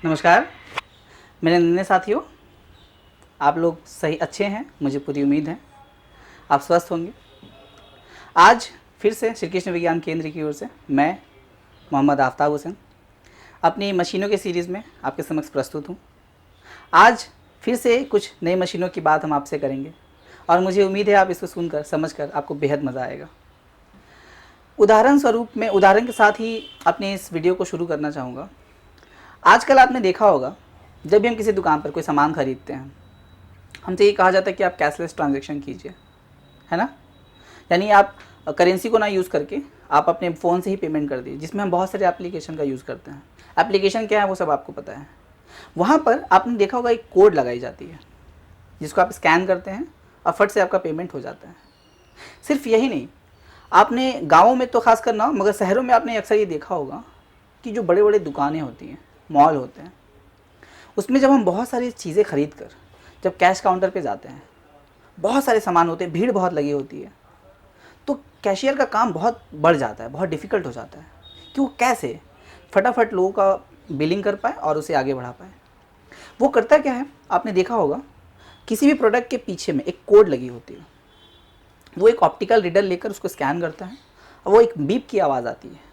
नमस्कार मेरे नन्हे साथियों, आप लोग सही अच्छे हैं, मुझे पूरी उम्मीद है आप स्वस्थ होंगे। आज फिर से श्री कृष्ण विज्ञान केंद्र की ओर से मैं मोहम्मद आफ्ताब हुसैन अपनी मशीनों के सीरीज़ में आपके समक्ष प्रस्तुत हूँ। आज फिर से कुछ नई मशीनों की बात हम आपसे करेंगे और मुझे उम्मीद है आप इसको सुनकर समझकर आपको बेहद मज़ा आएगा। उदाहरण स्वरूप मैं उदाहरण के साथ ही अपने इस वीडियो को शुरू करना चाहूँगा। आजकल आपने देखा होगा, जब भी हम किसी दुकान पर कोई सामान खरीदते हैं, हमसे ये कहा जाता है कि आप कैशलेस ट्रांजैक्शन कीजिए, है ना। यानी आप करेंसी को ना यूज़ करके आप अपने फ़ोन से ही पेमेंट कर दीजिए, जिसमें हम बहुत सारे एप्लीकेशन का यूज़ करते हैं। एप्लीकेशन क्या है वो सब आपको पता है। वहाँ पर आपने देखा होगा एक कोड लगाई जाती है जिसको आप स्कैन करते हैं और फट से आपका पेमेंट हो जाता है। सिर्फ यही नहीं, आपने गाँवों में तो खास कर ना, मगर शहरों में आपने अक्सर ये देखा होगा कि जो बड़े बड़े दुकानें होती हैं, मॉल होते हैं, उसमें जब हम बहुत सारी चीज़ें खरीद कर जब कैश काउंटर पे जाते हैं, बहुत सारे सामान होते हैं, भीड़ बहुत लगी होती है, तो कैशियर का काम बहुत बढ़ जाता है, बहुत डिफ़िकल्ट हो जाता है कि वो कैसे फटाफट लोगों का बिलिंग कर पाए और उसे आगे बढ़ा पाए। वो करता क्या है, आपने देखा होगा किसी भी प्रोडक्ट के पीछे में एक कोड लगी होती है। वो एक ऑप्टिकल रीडर लेकर उसको स्कैन करता है और वो एक बीप की आवाज़ आती है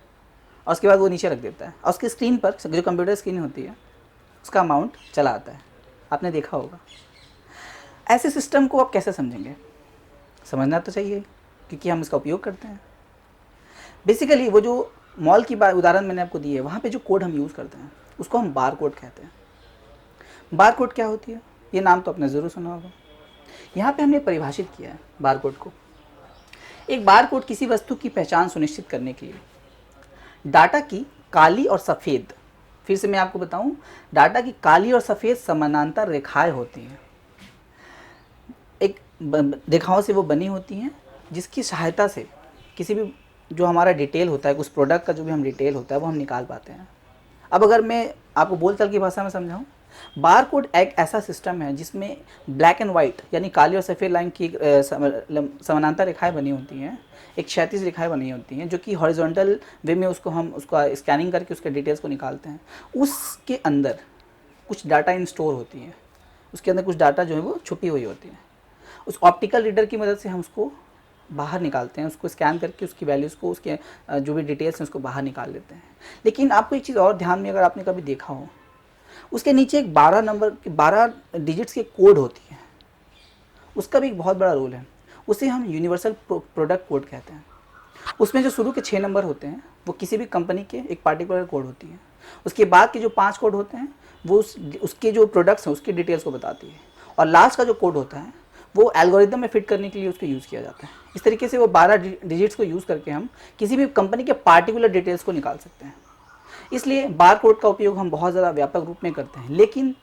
और उसके बाद वो नीचे रख देता है और उसकी स्क्रीन पर, जो कंप्यूटर स्क्रीन होती है, उसका अमाउंट चला आता है। आपने देखा होगा। ऐसे सिस्टम को आप कैसे समझेंगे? समझना तो चाहिए क्योंकि हम इसका उपयोग करते हैं। बेसिकली वो जो मॉल की उदाहरण मैंने आपको दी है, वहाँ पे जो कोड हम यूज़ करते हैं उसको हम बार कोड कहते हैं। बार कोड क्या होती है, ये नाम तो आपने ज़रूर सुना होगा। यहाँ पे हमने परिभाषित किया है बार कोड को। एक बार कोड किसी वस्तु की पहचान सुनिश्चित करने के लिए डाटा की काली और सफ़ेद, फिर से मैं आपको बताऊं, डाटा की काली और सफ़ेद समानांतर रेखाएं होती हैं। एक रेखाओं से वो बनी होती हैं जिसकी सहायता से किसी भी जो हमारा डिटेल होता है, उस प्रोडक्ट का जो भी हम डिटेल होता है वो हम निकाल पाते हैं। अब अगर मैं आपको बोलचाल की भाषा में समझाऊं, बार कोड एक ऐसा सिस्टम है जिसमें ब्लैक एंड वाइट यानी काली और सफ़ेद लाइन की समानांतर रेखाएं बनी होती हैं, एक क्षैतिज रेखाएं बनी होती हैं, जो कि हॉरिजॉन्टल वे में उसका स्कैनिंग करके उसके डिटेल्स को निकालते हैं। उसके अंदर कुछ डाटा इन स्टोर होती है, उसके अंदर कुछ डाटा जो है वो छुपी हुई होती है। उस ऑप्टिकल रीडर की मदद से हम उसको बाहर निकालते हैं, उसको स्कैन करके उसकी वैल्यूज़ को, उसके जो भी डिटेल्स हैं उसको बाहर निकाल लेते हैं। लेकिन आपको एक चीज़ और ध्यान में, अगर आपने कभी देखा हो, उसके नीचे एक 12 डिजिट्स के कोड होती है, उसका भी एक बहुत बड़ा रोल है। उसे हम यूनिवर्सल प्रोडक्ट कोड कहते हैं। उसमें जो शुरू के 6 नंबर होते हैं वो किसी भी कंपनी के एक पार्टिकुलर कोड होती है। उसके बाद के जो 5 कोड होते हैं वो उसके जो प्रोडक्ट्स हैं उसकी डिटेल्स को बताती है, और लास्ट का जो कोड होता है वो एल्गोरिदम में फिट करने के लिए उसको यूज़ किया जाता है। इस तरीके से वो 12 डिजिट्स को यूज़ करके हम किसी भी कंपनी के पार्टिकुलर डिटेल्स को निकाल सकते हैं। इसलिए बार कोड का उपयोग हम बहुत ज़्यादा व्यापक रूप में करते हैं। लेकिन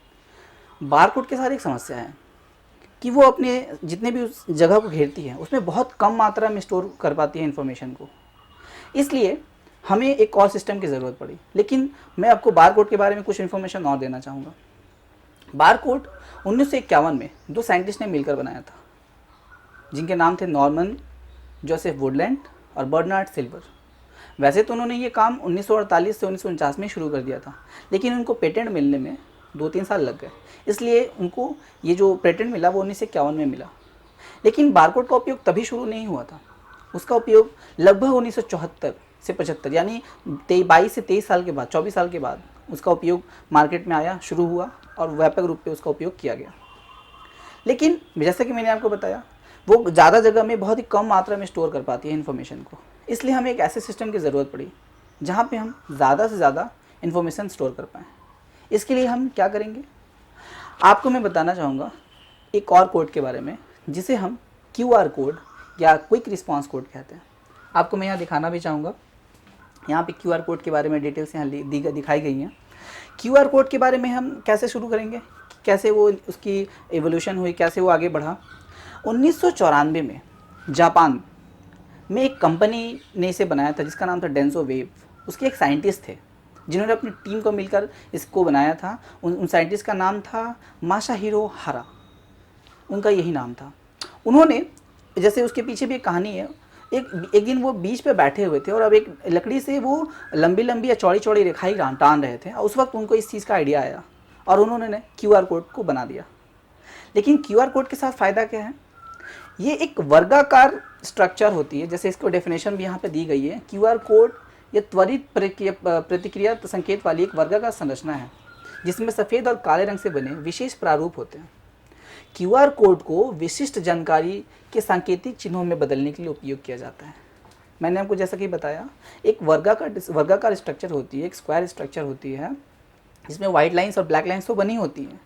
बार कोड के साथ एक समस्या है कि वो अपने जितने भी उस जगह को घेरती है उसमें बहुत कम मात्रा में स्टोर कर पाती है इन्फॉर्मेशन को। इसलिए हमें एक और सिस्टम की ज़रूरत पड़ी। लेकिन मैं आपको बार कोड के बारे में कुछ इन्फॉर्मेशन और देना चाहूँगा। बार कोड 1951 में 2 साइंटिस्ट ने मिलकर बनाया था, जिनके नाम थे नॉर्मन जोसेफ वुडलैंड और बर्नार्ड सिल्वर। वैसे तो उन्होंने ये काम 1948 से 1949 में शुरू कर दिया था, लेकिन उनको पेटेंट मिलने में 2-3 साल लग गए। इसलिए उनको ये जो पेटेंट मिला वो 1951 में मिला। लेकिन बारकोड का उपयोग तभी शुरू नहीं हुआ था, उसका उपयोग लगभग 1974 से 75 यानी 22 से 23 साल के बाद, 24 साल के बाद उसका उपयोग मार्केट में आया, शुरू हुआ और व्यापक रूप से उसका उपयोग किया गया। लेकिन जैसा कि मैंने आपको बताया, वो ज़्यादा जगह में बहुत ही कम मात्रा में स्टोर कर पाती है इन्फॉर्मेशन को। इसलिए हमें एक ऐसे सिस्टम की ज़रूरत पड़ी जहाँ पे हम ज़्यादा से ज़्यादा इन्फॉर्मेशन स्टोर कर पाएँ। इसके लिए हम क्या करेंगे, आपको मैं बताना चाहूँगा एक और कोड के बारे में, जिसे हम QR कोड या क्विक रिस्पांस कोड कहते हैं। आपको मैं यहाँ दिखाना भी चाहूँगा। यहाँ पे QR कोड के बारे में डिटेल्स यहाँ दिखाई गई हैं। QR कोड के बारे में हम कैसे शुरू करेंगे, कैसे वो उसकी एवोल्यूशन हुई, कैसे वो आगे बढ़ा। 1994 में जापान में एक कंपनी ने इसे बनाया था जिसका नाम था डेंसो वेव। उसके एक साइंटिस्ट थे जिन्होंने अपनी टीम को मिलकर इसको बनाया था। उन साइंटिस्ट का नाम था मासाहिरो हारा, उनका यही नाम था। उन्होंने, जैसे उसके पीछे भी एक कहानी है, एक दिन वो बीच पे बैठे हुए थे और अब एक लकड़ी से वो लंबी लंबी या चौड़ी चौड़ी रेखाएं टान रहे थे। उस वक्त उनको इस चीज़ का आइडिया आया और उन्होंने QR कोड को बना दिया। लेकिन QR कोड के साथ फ़ायदा क्या है, ये एक वर्गाकार स्ट्रक्चर होती है, जैसे इसको डेफिनेशन भी यहाँ पे दी गई है। QR कोड ये त्वरित प्रतिक्रिया संकेत वाली एक वर्गाकार संरचना है जिसमें सफ़ेद और काले रंग से बने विशेष प्रारूप होते हैं। QR कोड को विशिष्ट जानकारी के सांकेतिक चिन्हों में बदलने के लिए उपयोग किया जाता है। मैंने आपको जैसा कि बताया, एक वर्गाकार स्ट्रक्चर होती है, एक स्क्वायर स्ट्रक्चर होती है जिसमें वाइट लाइंस और ब्लैक लाइंस तो बनी होती हैं,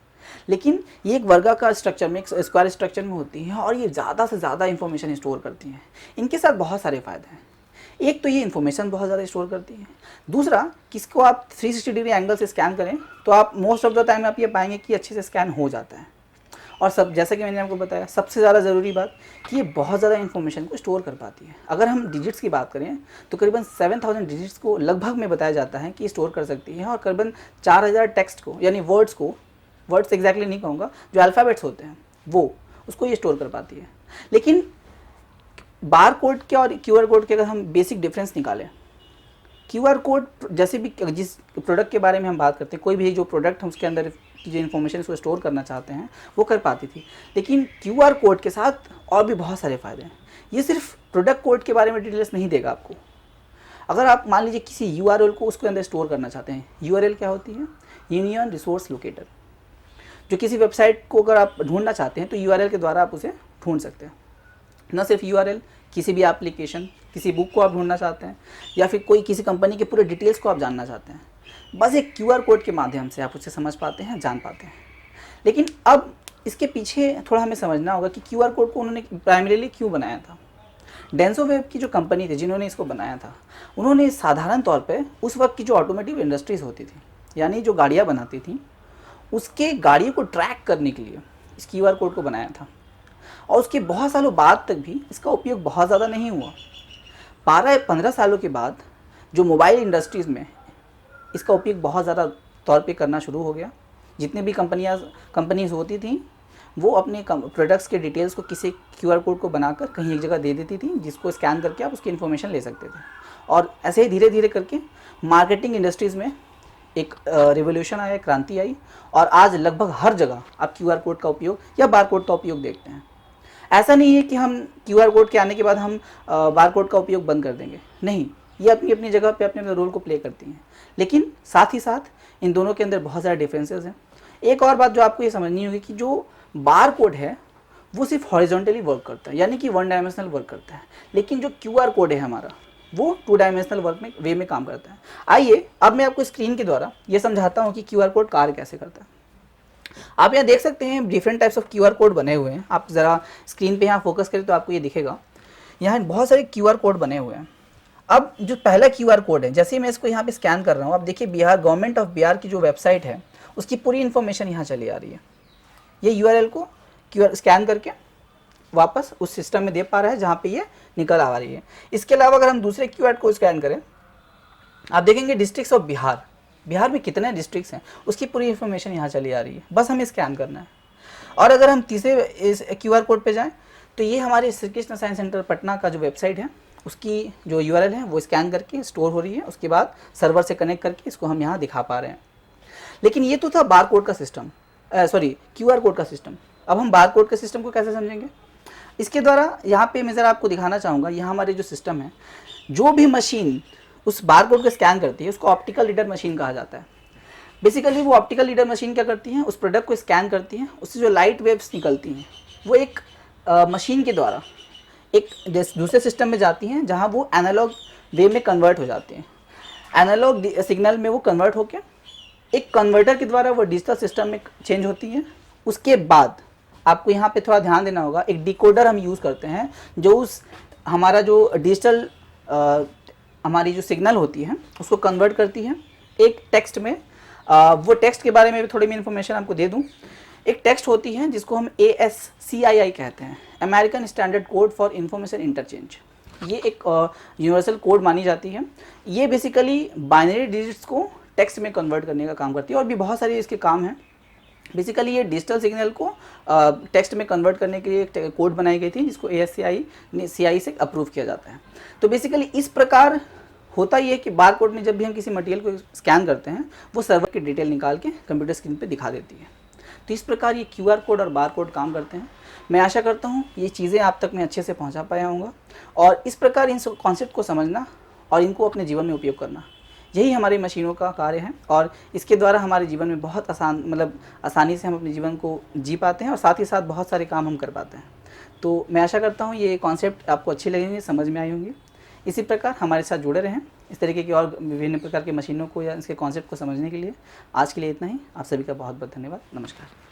लेकिन ये एक वर्गाकार स्ट्रक्चर में, एक स्क्वायर स्ट्रक्चर में होती हैं और ये ज़्यादा से ज़्यादा इन्फॉर्मेशन स्टोर करती हैं। इनके साथ बहुत सारे फ़ायदे हैं। एक तो ये इन्फॉर्मेशन बहुत ज़्यादा स्टोर करती है। दूसरा, किसको आप 360 डिग्री एंगल से स्कैन करें तो आप मोस्ट ऑफ द टाइम आप ये पाएंगे कि अच्छे से स्कैन हो जाता है। और सब, जैसे कि मैंने आपको बताया, सबसे ज़्यादा ज़रूरी बात कि ये बहुत ज़्यादा इन्फॉर्मेशन को स्टोर कर पाती है। अगर हम डिजिट्स की बात करें तो करीबन 7000 डिजिट्स को लगभग में बताया जाता है कि स्टोर कर सकती है, और करीबन 4000 टेक्स्ट को, यानी वर्ड्स एग्जैक्टली नहीं कहूँगा, जो अल्फ़ाबेट्स होते हैं वो, उसको ये स्टोर कर पाती है। लेकिन बार कोड के और QR कोड के अगर हम बेसिक डिफरेंस निकालें, QR कोड जैसे भी जिस प्रोडक्ट के बारे में हम बात करते हैं, कोई भी जो प्रोडक्ट हम उसके अंदर की जो इन्फॉर्मेशन उसको स्टोर करना चाहते हैं वो कर पाती थी। लेकिन QR कोड के साथ और भी बहुत सारे फ़ायदे हैं। ये सिर्फ प्रोडक्ट कोड के बारे में डिटेल्स नहीं देगा आपको। अगर आप मान लीजिए किसी URL को उसके अंदर स्टोर करना चाहते हैं, URL क्या होती है? Union resource locator. जो किसी वेबसाइट को अगर आप ढूंढना चाहते हैं तो URL के द्वारा आप उसे ढूंढ सकते हैं। न सिर्फ URL, किसी भी एप्लीकेशन, किसी बुक को आप ढूंढना चाहते हैं, या फिर कोई किसी कंपनी के पूरे डिटेल्स को आप जानना चाहते हैं, बस एक QR कोड के माध्यम से आप उसे समझ पाते हैं, जान पाते हैं। लेकिन अब इसके पीछे थोड़ा हमें समझना होगा कि QR कोड को उन्होंने प्राइमरीली क्यों बनाया था। डेंसोवेब की जो कंपनी थी जिन्होंने इसको बनाया था, उन्होंने साधारण तौर पे उस वक्त की जो ऑटोमोटिव इंडस्ट्रीज़ होती थी, यानी जो गाड़ियाँ बनाती थी, उसके गाड़ियों को ट्रैक करने के लिए इस QR कोड को बनाया था। और उसके बहुत सालों बाद तक भी इसका उपयोग बहुत ज़्यादा नहीं हुआ। 12-15 सालों के बाद जो मोबाइल इंडस्ट्रीज़ में इसका उपयोग बहुत ज़्यादा तौर पे करना शुरू हो गया। जितने भी कंपनीज होती थी वो अपने प्रोडक्ट्स के डिटेल्स को किसी QR कोड को बनाकर कहीं एक जगह दे देती थी, जिसको स्कैन करके आप उसकी इन्फॉर्मेशन ले सकते थे। और ऐसे ही धीरे धीरे करके मार्केटिंग इंडस्ट्रीज़ में एक रिवोल्यूशन आया, क्रांति आई, और आज लगभग हर जगह आप QR कोड का उपयोग या बार कोड का उपयोग देखते हैं। ऐसा नहीं है कि हम QR कोड के आने के बाद हम बार कोड का उपयोग बंद कर देंगे, नहीं, ये अपनी अपनी जगह पे अपने अपने रोल को प्ले करती हैं। लेकिन साथ ही साथ इन दोनों के अंदर बहुत सारे डिफरेंसेस हैं। एक और बात जो आपको ये समझनी होगी कि जो बार कोड है वो सिर्फ हॉरिजॉन्टली वर्क करता है, यानी कि 1 डायमेंशनल वर्क करता है। लेकिन जो QR कोड है हमारा, वो 2 डायमेंशनल वे में काम करता है। आइए अब मैं आपको स्क्रीन के द्वारा ये समझाता हूँ कि QR कोड कार्य कैसे करता है। आप यहाँ देख सकते हैं different types of QR code बने हुए हैं। आप ज़रा स्क्रीन पे यहाँ फोकस करें तो आपको ये दिखेगा, यहाँ बहुत सारे QR कोड बने हुए हैं। अब जो पहला QR कोड है, जैसे मैं इसको यहाँ पे स्कैन कर रहा हूँ, आप देखिए गवर्नमेंट ऑफ बिहार की जो वेबसाइट है उसकी पूरी इन्फॉर्मेशन यहाँ चली आ रही है। ये URL को स्कैन करके वापस उस सिस्टम में दे पा रहा है जहाँ पे ये निकल आ रही है। इसके अलावा अगर हम दूसरे QR को स्कैन करें, आप देखेंगे डिस्ट्रिक्ट्स ऑफ बिहार में कितने डिस्ट्रिक्ट्स हैं उसकी पूरी इन्फॉर्मेशन यहाँ चली आ रही है, बस हमें स्कैन करना है। और अगर हम तीसरे इस QR कोड पे जाएं तो ये हमारे श्री कृष्ण साइंस सेंटर पटना का जो वेबसाइट है उसकी जो URL है वो स्कैन करके स्टोर हो रही है। उसके बाद सर्वर से कनेक्ट करके इसको हम यहाँ दिखा पा रहे हैं। लेकिन ये तो था बार कोड का सिस्टम, QR कोड का सिस्टम। अब हम बार कोड के सिस्टम को कैसे समझेंगे, इसके द्वारा यहाँ पे मैं ज़रा आपको दिखाना चाहूँगा। यहाँ हमारे जो सिस्टम है, जो भी मशीन उस बार कोड को स्कैन करती है उसको ऑप्टिकल रीडर मशीन कहा जाता है। बेसिकली वो ऑप्टिकल रीडर मशीन क्या करती है, उस प्रोडक्ट को स्कैन करती है, उससे जो लाइट वेव्स निकलती हैं वो एक मशीन के द्वारा एक दूसरे सिस्टम में जाती हैं जहाँ वो एनालॉग वे में कन्वर्ट हो जाते हैं। एनालॉग सिग्नल में वो कन्वर्ट होकर एक कन्वर्टर के द्वारा वो डिजिटल सिस्टम में चेंज होती है। उसके बाद आपको यहाँ पे थोड़ा ध्यान देना होगा, एक डिकोडर हम यूज़ करते हैं जो उस हमारा जो डिजिटल हमारी जो सिग्नल होती है उसको कन्वर्ट करती है एक टेक्स्ट में। वो टेक्स्ट के बारे में भी थोड़ी मैं इन्फॉर्मेशन आपको दे दूँ। एक टेक्स्ट होती है जिसको हम ASCII कहते हैं, American standard code for information interchange. ये एक यूनिवर्सल कोड मानी जाती है। ये बेसिकली बाइनरी डिजिट्स को टेक्स्ट में कन्वर्ट करने का काम करती है, और भी बहुत सारे इसके काम हैं। बेसिकली ये डिजिटल सिग्नल को टेक्स्ट में कन्वर्ट करने के लिए एक कोड बनाई गई थी जिसको ASCII से अप्रूव किया जाता है। तो बेसिकली इस प्रकार होता ये है कि बार कोड में जब भी हम किसी मटेरियल को स्कैन करते हैं वो सर्वर की डिटेल निकाल के कंप्यूटर स्क्रीन पे दिखा देती है। तो इस प्रकार ये QR कोड और बार कोड काम करते हैं। मैं आशा करता हूँ ये चीज़ें आप तक मैं अच्छे से पहुँचा पाया हूँगा और इस प्रकार इन कॉन्सेप्ट को समझना और इनको अपने जीवन में उपयोग करना, यही हमारी मशीनों का कार्य है और इसके द्वारा हमारे जीवन में बहुत आसानी से हम अपने जीवन को जी पाते हैं और साथ ही साथ बहुत सारे काम हम कर पाते हैं। तो मैं आशा करता हूँ ये कॉन्सेप्ट आपको अच्छे लगेंगे, समझ में आई होंगी। इसी प्रकार हमारे साथ जुड़े रहें इस तरीके की और विभिन्न प्रकार की मशीनों को या इसके कॉन्सेप्ट को समझने के लिए। आज के लिए इतना ही। आप सभी का बहुत बहुत धन्यवाद। नमस्कार।